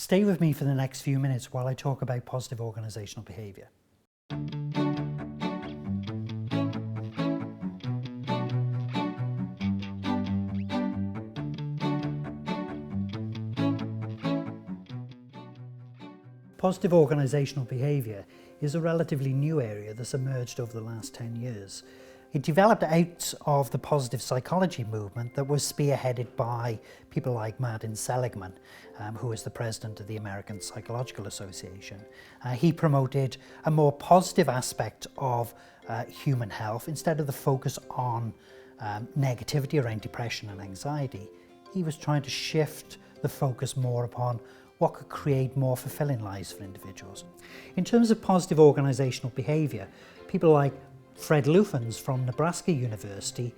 Stay with me for the next few minutes while I talk about positive organisational behaviour. Positive organisational behaviour is a relatively new area that's emerged over the last 10 years. It developed out of the positive psychology movement that was spearheaded by people like Martin Seligman, who is the president of the American Psychological Association. He promoted a more positive aspect of human health instead of the focus on negativity around depression and anxiety. He was trying to shift the focus more upon what could create more fulfilling lives for individuals. In terms of positive organisational behaviour, people like Fred Lufens from Nebraska University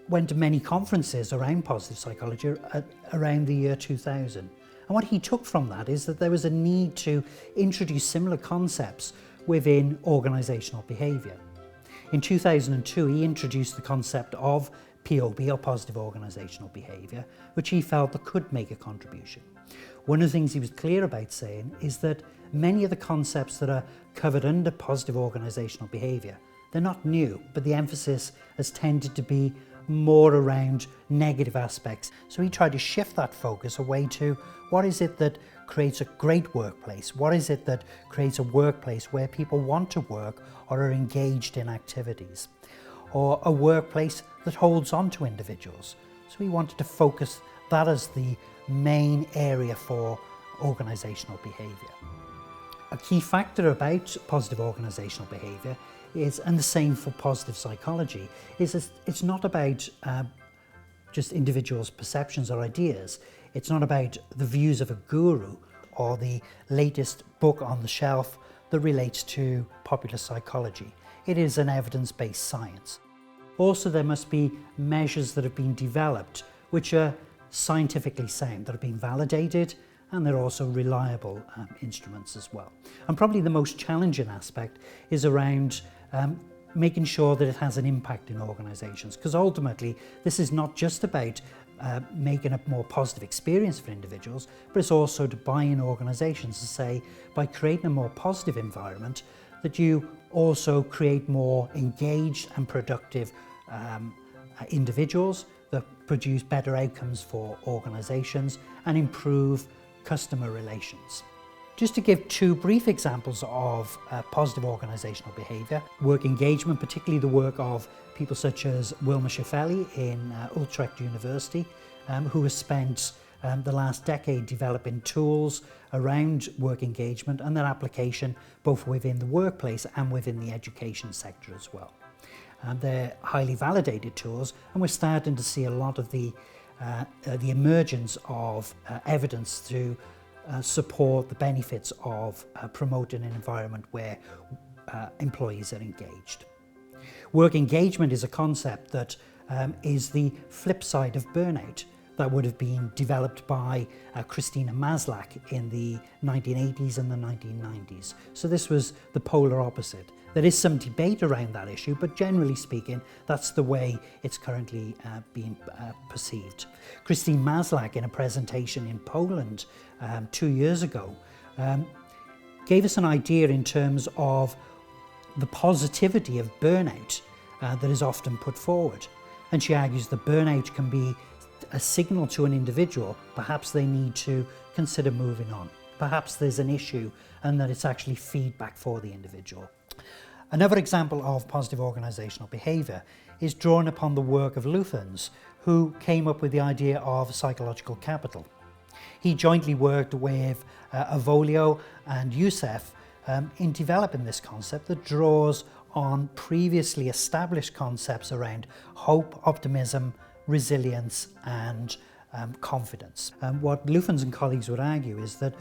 went to many conferences around positive psychology around the year 2000. And what he took from that is that there was a need to introduce similar concepts within organisational behaviour. In 2002, he introduced the concept of POB, or positive organisational behaviour, which he felt that could make a contribution. One of the things he was clear about saying is that many of the concepts that are covered under positive organisational behaviour, they're not new, but the emphasis has tended to be more around negative aspects. So he tried to shift that focus away to what is it that creates a great workplace? What is it that creates a workplace where people want to work or are engaged in activities? Or a workplace that holds on to individuals. So he wanted to focus that as the main area for organisational behaviour. A key factor about positive organisational behaviour is, and the same for positive psychology, is it's not about just individuals' perceptions or ideas. It's not about the views of a guru or the latest book on the shelf that relates to popular psychology. It is an evidence-based science. Also, there must be measures that have been developed which are scientifically sound, that have been validated, and they're also reliable instruments as well. And probably the most challenging aspect is around making sure that it has an impact in organisations, because ultimately this is not just about making a more positive experience for individuals, but it's also to buy in organisations to say, by creating a more positive environment, that you also create more engaged and productive individuals that produce better outcomes for organisations and improve customer relations. Just to give two brief examples of positive organisational behaviour, work engagement, particularly the work of people such as Wilma Shefeli in Utrecht University, who has spent the last decade developing tools around work engagement and their application both within the workplace and within the education sector as well. They're highly validated tools, and we're starting to see a lot of the emergence of evidence to support the benefits of promoting an environment where employees are engaged. Work engagement is a concept that is the flip side of burnout, that would have been developed by Christina Maslach in the 1980s and the 1990s. So this was the polar opposite. There is some debate around that issue, but generally speaking, that's the way it's currently being perceived. Christine Maslach, in a presentation in Poland 2 years ago, gave us an idea in terms of the positivity of burnout that is often put forward. And she argues that burnout can be a signal to an individual, perhaps they need to consider moving on. Perhaps there's an issue and that it's actually feedback for the individual. Another example of positive organisational behaviour is drawn upon the work of Lufens, who came up with the idea of psychological capital. He jointly worked with Avolio and Youssef in developing this concept that draws on previously established concepts around hope, optimism, resilience and confidence. What Lufens and colleagues would argue is that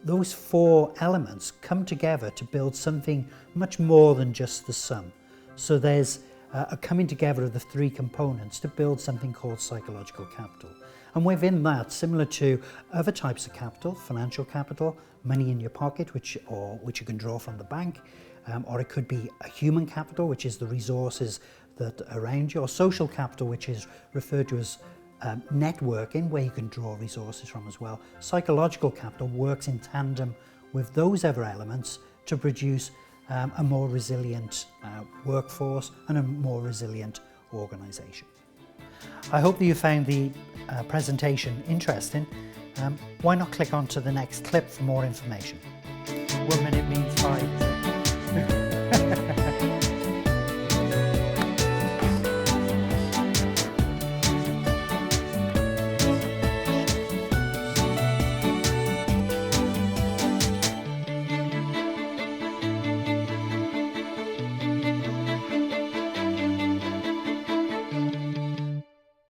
those four elements come together to build something much more than just the sum. So there's a coming together of the three components to build something called psychological capital. And within that, similar to other types of capital, financial capital, money in your pocket, which you can draw from the bank, or it could be a human capital, which is the resources that are around you, or social capital, which is referred to as networking, where you can draw resources from as well. Psychological capital works in tandem with those other elements to produce a more resilient workforce and a more resilient organisation. I hope that you found the presentation interesting. Why not click on to the next clip for more information? 1 minute